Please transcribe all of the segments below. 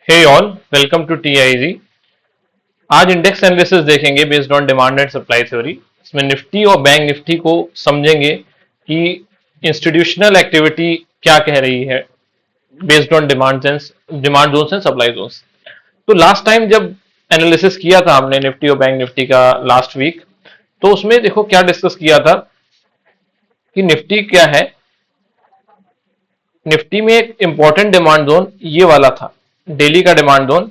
Hey all, welcome to TIG. आज index analysis देखेंगे based on demand and supply theory. इसमें निफ्टी और bank Nifty को समझेंगे कि इंस्टीट्यूशनल एक्टिविटी क्या कह रही है based on demand zones and supply zones. तो लास्ट टाइम जब एनालिसिस किया था हमने निफ्टी और बैंक निफ्टी का लास्ट वीक, तो उसमें देखो क्या डिस्कस किया था कि निफ्टी क्या है। निफ्टी में एक इंपॉर्टेंट डिमांड जोन ये वाला था, डेली का demand zone,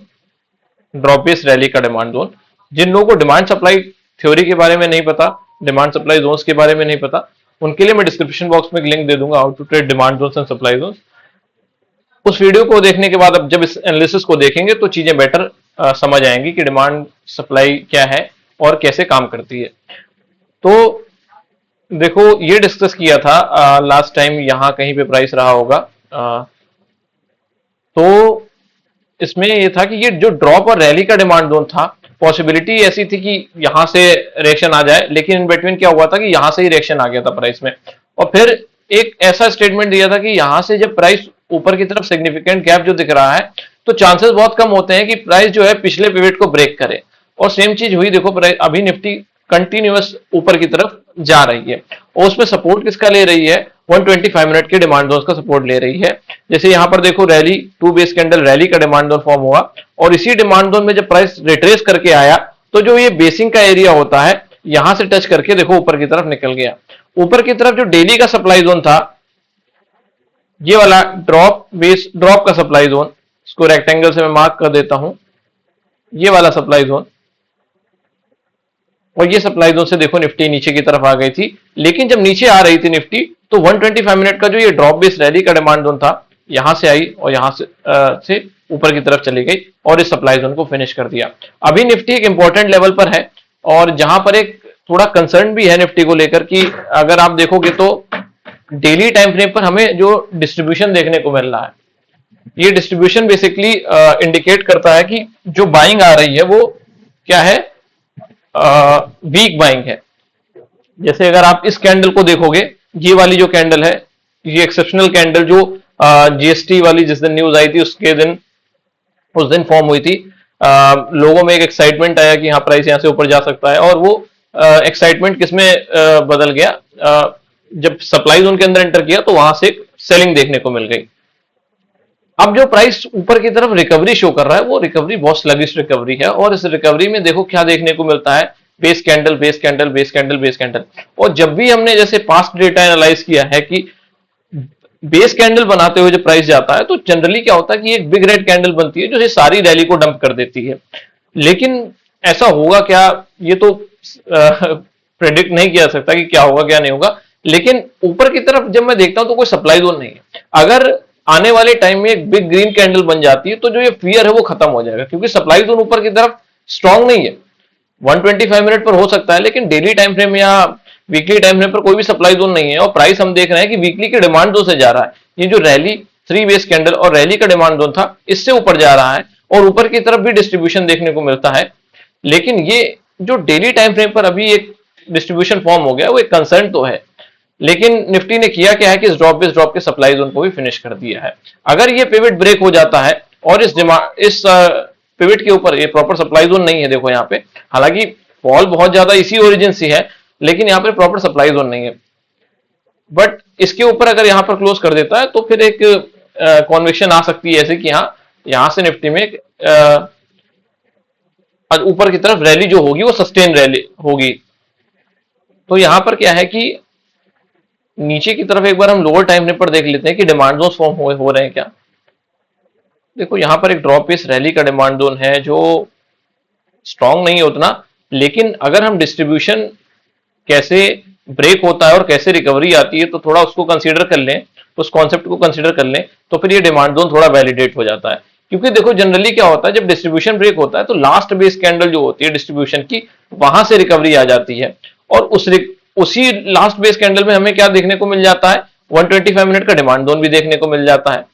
drop based rally का डिमांड जोन। जिन लोगों को डिमांड सप्लाई थ्योरी के बारे में नहीं पता, डिमांड सप्लाई जोन्स के बारे में नहीं पता, उनके लिए मैं डिस्क्रिप्शन बॉक्स में एक लिंक दे दूंगा, how to trade demand zones and supply zones. उस वीडियो को देखने के बाद अब जब इस एनालिसिस को देखेंगे तो चीजें बेटर समझ आएंगी कि डिमांड सप्लाई क्या है और कैसे काम करती है। तो देखो ये डिस्कस किया था लास्ट टाइम, यहां कहीं पे प्राइस रहा होगा। तो इसमें ये था कि ये जो ड्रॉप और रैली का डिमांड जोन था, पॉसिबिलिटी ऐसी थी कि यहां से रिएक्शन आ जाए, लेकिन इन बिटवीन क्या हुआ था कि यहां से ही रिएक्शन आ गया था प्राइस में। और फिर एक ऐसा स्टेटमेंट दिया था कि यहां से जब प्राइस ऊपर की तरफ सिग्निफिकेंट गैप जो दिख रहा है, तो चांसेस बहुत कम होते हैं कि प्राइस जो है पिछले पिवट को ब्रेक करे। और सेम चीज हुई, देखो प्राइस अभी निफ्टी कंटिन्यूअस ऊपर की तरफ जा रही है और उसमें सपोर्ट किसका ले रही है, 125 मिनट के डिमांड जोन का सपोर्ट ले रही है। जैसे यहां पर देखो rally, two base candle rally का डिमांड जोन फॉर्म हुआ और इसी डिमांड जोन में जब प्राइस रिट्रेस करके आया तो जो ये बेसिंग का एरिया होता है, यहां से टच करके देखो ऊपर की तरफ निकल गया। ऊपर की तरफ जो डेली का सप्लाई जोन था, ये वाला ड्रॉप का सप्लाई जोन, इसको रेक्टेंगल से मैं मार्क कर देता हूं, ये वाला सप्लाई जोन। और ये सप्लाई जोन से देखो निफ्टी नीचे की तरफ आ गई थी, लेकिन जब नीचे आ रही थी निफ्टी तो 125 मिनट का जो ये ड्रॉप बेस्ड रैली का डिमांड जोन था, यहां से आई और यहां से ऊपर की तरफ चली गई और इस सप्लाई जोन को फिनिश कर दिया। अभी निफ्टी एक इंपॉर्टेंट लेवल पर है और जहां पर एक थोड़ा कंसर्न भी है निफ्टी को लेकर कि अगर आप देखोगे तो डेली टाइम फ्रेम पर हमें जो डिस्ट्रीब्यूशन देखने को मिल रहा है, ये डिस्ट्रीब्यूशन बेसिकली इंडिकेट करता है कि जो बाइंग आ रही है वो क्या है, वीक बाइंग है। जैसे अगर आप इस कैंडल को देखोगे, ये वाली जो कैंडल है, ये एक्सेप्शनल कैंडल जो जीएसटी वाली जिस दिन न्यूज आई थी उसके दिन, उस दिन फॉर्म हुई थी। लोगों में एक एक्साइटमेंट आया कि हाँ प्राइस यहां से ऊपर जा सकता है, और वो एक्साइटमेंट किसमें बदल गया, जब सप्लाई जोन के अंदर एंटर किया तो वहां से सेलिंग देखने को मिल गई। अब जो प्राइस ऊपर की तरफ रिकवरी शो कर रहा है, वो रिकवरी बहुत स्लगिश रिकवरी है और इस रिकवरी में देखो क्या देखने को मिलता है, base candle base candle base candle base candle. और जब भी हमने जैसे पास्ट डेटा एनालाइज किया है कि बेस कैंडल बनाते हुए जब प्राइस जाता है तो जनरली क्या होता है कि एक बिग रेड कैंडल बनती है जो ये सारी रैली को डंप कर देती है। लेकिन ऐसा होगा क्या, ये तो प्रेडिक्ट नहीं किया सकता कि क्या होगा क्या नहीं होगा। लेकिन ऊपर की तरफ जब मैं देखता हूं तो कोई सप्लाई जोन नहीं है। अगर आने वाले टाइम में एक बिग ग्रीन कैंडल बन जाती है तो जो ये फियर है वो खत्म हो जाएगा, क्योंकि सप्लाई जोन ऊपर की तरफ स्ट्रांग नहीं है। 125 मिनट पर हो सकता है, लेकिन डेली टाइम फ्रेम या वीकली टाइम फ्रेम पर कोई भी सप्लाई जोन नहीं है। और प्राइस हम देख रहे हैं कि वीकली के डिमांड जोन से जा रहा है। ये जो रैली, थ्री बेस कैंडल और रैली का डिमांड जोन था, इससे ऊपर जा रहा है और ऊपर की तरफ भी डिस्ट्रीब्यूशन देखने को मिलता है। लेकिन ये जो डेली टाइम फ्रेम पर अभी एक डिस्ट्रीब्यूशन फॉर्म हो गया, वो एक कंसर्न तो है। लेकिन निफ्टी ने किया क्या है कि इस ड्रॉप के सप्लाई जोन को भी फिनिश कर दिया है। अगर ये पिवट ब्रेक हो जाता है और इस पिवट के ऊपर ये प्रॉपर सप्लाई जोन नहीं है, देखो यहाँ पे हालांकि फॉल बहुत ज्यादा इसी ओरिजिन से है, लेकिन यहाँ पे प्रॉपर सप्लाई जोन नहीं है। बट इसके ऊपर अगर यहाँ पर क्लोज कर देता है तो फिर एक कॉन्विक्शन आ सकती है ऐसे कि हाँ, यहाँ से निफ्टी में ऊपर की तरफ रैली जो होगी वो सस्टेन रैली होगी। तो यहां पर क्या है कि नीचे की तरफ एक बार हम लोअर टाइम फ्रेम पर देख लेते हैं कि डिमांड जोन फॉर्म हो रहे हैं क्या। देखो यहां पर एक ड्रॉप बेस रैली का डिमांड जोन है जो स्ट्रांग नहीं है उतना, लेकिन अगर हम डिस्ट्रीब्यूशन कैसे ब्रेक होता है और कैसे रिकवरी आती है तो थोड़ा उसको कंसीडर कर लें, उस कॉन्सेप्ट को कंसीडर कर लें, तो फिर ये डिमांड जोन थोड़ा वैलिडेट हो जाता है। क्योंकि देखो जनरली क्या होता है, जब डिस्ट्रीब्यूशन ब्रेक होता है तो लास्ट बेस कैंडल जो होती है डिस्ट्रीब्यूशन की, वहां से रिकवरी आ जाती है और उसी लास्ट बेस कैंडल में हमें क्या देखने को मिल जाता है, 125 मिनट का डिमांड जोन भी देखने को मिल जाता है।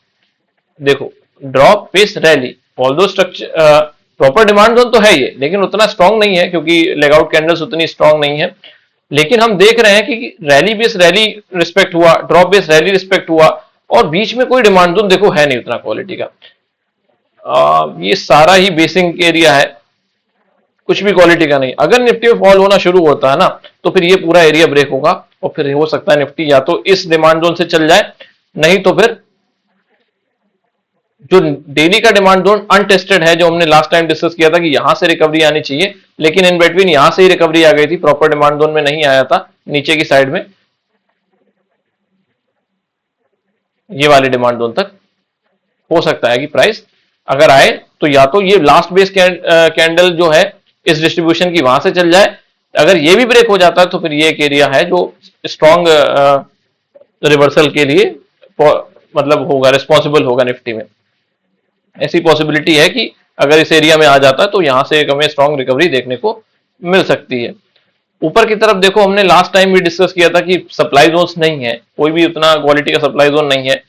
देखो drop base rally, although structure proper demand zone तो है ये, लेकिन उतना स्ट्रांग नहीं है क्योंकि लेगआउट कैंडल्स उतनी स्ट्रांग नहीं है। लेकिन हम देख रहे हैं कि रैली बेस रैली रिस्पेक्ट हुआ, ड्रॉप बेस रैली रिस्पेक्ट हुआ, और बीच में कोई डिमांड जोन देखो है नहीं उतना क्वालिटी का। ये सारा ही बेसिक एरिया है, कुछ भी क्वालिटी का नहीं। अगर निफ्टी में फॉल होना शुरू होता है ना, तो फिर ये पूरा एरिया ब्रेक होगा और फिर हो सकता है निफ्टी या तो इस डिमांड जोन से चल जाए, नहीं तो फिर जो डेली का डिमांड जोन अनटेस्टेड है, जो हमने लास्ट टाइम डिस्कस किया था कि यहां से रिकवरी आनी चाहिए, लेकिन इन बिटवीन यहां से ही रिकवरी आ गई थी, प्रॉपर डिमांड जोन में नहीं आया था, नीचे की साइड में ये वाले डिमांड जोन तक हो सकता है कि प्राइस अगर आए तो या तो ये लास्ट बेस कैंडल जो है इस डिस्ट्रीब्यूशन की वहां से चल जाए, अगर ये भी ब्रेक हो जाता है तो फिर ये एक एरिया है जो स्ट्रॉन्ग रिवर्सल के लिए मतलब होगा, रिस्पॉन्सिबल होगा निफ्टी में। ऐसी पॉसिबिलिटी है कि अगर इस एरिया में आ जाता है तो यहां से एक हमें स्ट्रॉन्ग रिकवरी देखने को मिल सकती है। ऊपर की तरफ देखो, हमने लास्ट टाइम भी डिस्कस किया था कि सप्लाई जोन्स नहीं है, कोई भी उतना क्वालिटी का सप्लाई जोन नहीं है,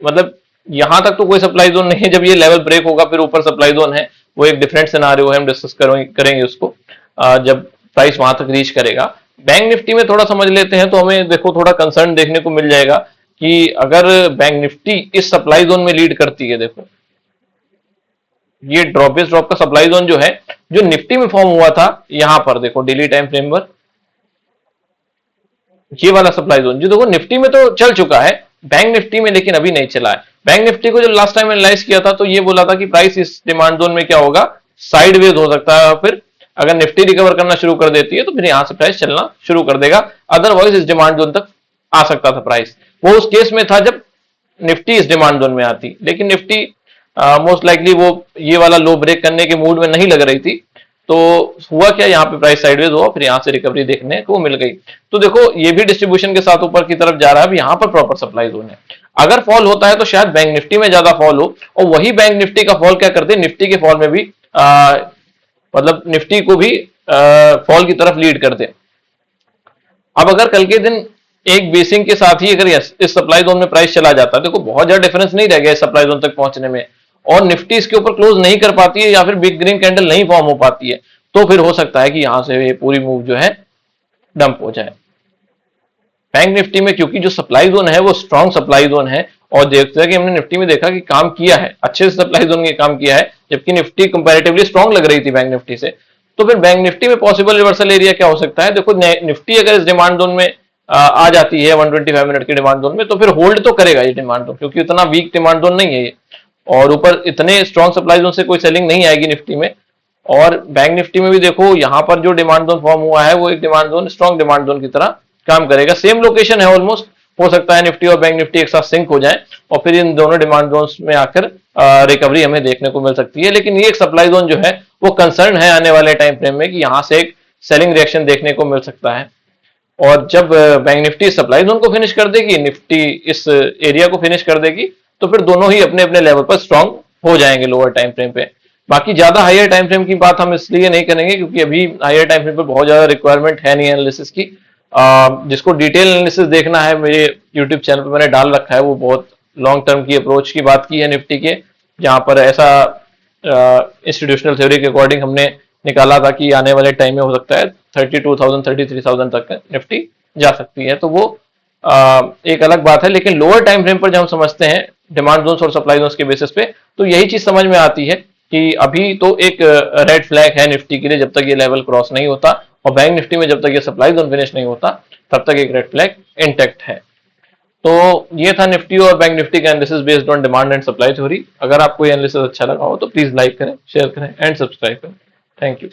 मतलब यहां तक तो कोई सप्लाई जोन नहीं है। जब ये लेवल ब्रेक होगा फिर ऊपर सप्लाई जोन है, वो एक डिफरेंट सिनारियो है, हम डिस्कस करेंगे उसको जब प्राइस वहां तक रीच करेगा। बैंक निफ्टी में थोड़ा समझ लेते हैं तो हमें देखो थोड़ा कंसर्न देखने को मिल जाएगा कि अगर बैंक निफ्टी इस सप्लाई जोन में लीड करती है, देखो ये ड्रॉप बेस ड्रॉप का सप्लाई जोन जो है, जो निफ्टी में फॉर्म हुआ था, यहां पर देखो डेली टाइम फ्रेम पर ये वाला सप्लाई जोन जो देखो निफ्टी में तो चल चुका है, बैंक निफ्टी में लेकिन अभी नहीं चला है। बैंक निफ्टी को जब लास्ट टाइम एनालाइज किया था तो ये बोला था कि प्राइस इस डिमांड जोन में क्या होगा, साइडवेज हो सकता है, फिर अगर निफ्टी रिकवर करना शुरू कर देती है तो फिर यहां से प्राइस चलना शुरू कर देगा, अदरवाइज इस डिमांड जोन तक आ सकता था प्राइस। वो उस केस में था जब निफ्टी इस डिमांड जोन में आती, लेकिन निफ्टी मोस्ट लाइकली वो ये वाला लो ब्रेक करने के मूड में नहीं लग रही थी, तो हुआ क्या, यहाँ पे प्राइस साइडवेज हुआ, फिर यहां से रिकवरी देखने को मिल गई। तो देखो ये भी डिस्ट्रीब्यूशन के साथ ऊपर की तरफ जा रहा है, अब यहाँ पर प्रॉपर सप्लाई जोन है। अगर फॉल होता है तो शायद बैंक निफ्टी में ज्यादा फॉल हो, और वही बैंक निफ्टी का फॉल क्या करते हैं, निफ्टी के फॉल में भी मतलब निफ्टी को भी फॉल की तरफ लीड करते। अब अगर कल के दिन एक बेसिंग के साथ ही अगर इस सप्लाई जोन में प्राइस चला जाता है, देखो बहुत ज्यादा डिफरेंस नहीं रह गया इस सप्लाई जोन तक पहुंचने में, और निफ्टी इसके ऊपर क्लोज नहीं कर पाती है या फिर बिग ग्रीन कैंडल नहीं फॉर्म हो पाती है, तो फिर हो सकता है कि यहां से ये पूरी मूव जो है डंप हो जाए। बैंक निफ्टी में क्योंकि जो सप्लाई जोन है वो स्ट्रॉन्ग सप्लाई जोन है, और देखते हैं कि हमने निफ्टी में देखा कि काम किया है, अच्छे से सप्लाई जोन के काम किया है, जबकि निफ्टी कंपैरेटिवली स्ट्रॉन्ग लग रही थी बैंक निफ्टी से। तो फिर बैंक निफ्टी में पॉसिबल रिवर्सल एरिया क्या हो सकता है, देखो निफ्टी अगर इस डिमांड जोन में आ जाती है 125 मिनट की डिमांड जोन में, तो फिर होल्ड तो करेगा ये डिमांड जोन, क्योंकि उतना वीक डिमांड जोन नहीं है ये, और ऊपर इतने स्ट्रॉन्ग सप्लाई जोन से कोई सेलिंग नहीं आएगी निफ्टी में। और बैंक निफ्टी में भी देखो यहाँ पर जो डिमांड जोन फॉर्म हुआ है वो एक demand zone, strong demand zone की तरह काम करेगा, सेम लोकेशन है ऑलमोस्ट, हो सकता है निफ्टी और बैंक निफ्टी एक साथ सिंक हो जाए और फिर इन दोनों डिमांड जोन में आकर रिकवरी हमें देखने को मिल सकती है। लेकिन ये एक सप्लाई जोन जो है वो कंसर्न है आने वाले टाइम फ्रेम में कि यहाँ से एक सेलिंग रिएक्शन देखने को मिल सकता है, और जब बैंक निफ्टी सप्लाई जोन को फिनिश कर देगी, निफ्टी इस एरिया को फिनिश कर देगी, तो फिर दोनों ही अपने अपने लेवल पर स्ट्रॉन्ग हो जाएंगे लोअर टाइम फ्रेम पे। बाकी ज्यादा हायर टाइम फ्रेम की बात हम इसलिए नहीं करेंगे क्योंकि अभी हायर टाइम फ्रेम पे बहुत ज्यादा रिक्वायरमेंट है नहीं एनालिसिस की। जिसको डिटेल एनालिसिस देखना है मेरे यूट्यूब चैनल पे मैंने डाल रखा है, वो बहुत लॉन्ग टर्म की अप्रोच की बात की है निफ्टी के, जहां पर ऐसा इंस्टीट्यूशनल थ्योरी के अकॉर्डिंग हमने निकाला था कि आने वाले टाइम में हो सकता है 32,000 33,000 तक निफ्टी जा सकती है। तो वो एक अलग बात है, लेकिन लोअर टाइम फ्रेम पर जब हम समझते हैं डिमांड जोन्स और सप्लाई जोन्स के बेसिस पे, तो यही चीज समझ में आती है कि अभी तो एक रेड फ्लैग है निफ्टी के लिए जब तक ये लेवल क्रॉस नहीं होता, और बैंक निफ्टी में जब तक ये सप्लाई जोन फिनिश नहीं होता तब तक एक रेड फ्लैग इंटैक्ट है। तो ये था निफ्टी और बैंक निफ्टी का analysis based on demand and supply theory. अगर आपको ये एनालिसिस अच्छा लगा हो तो प्लीज लाइक करें, शेयर करें एंड सब्सक्राइब करें। Thank you.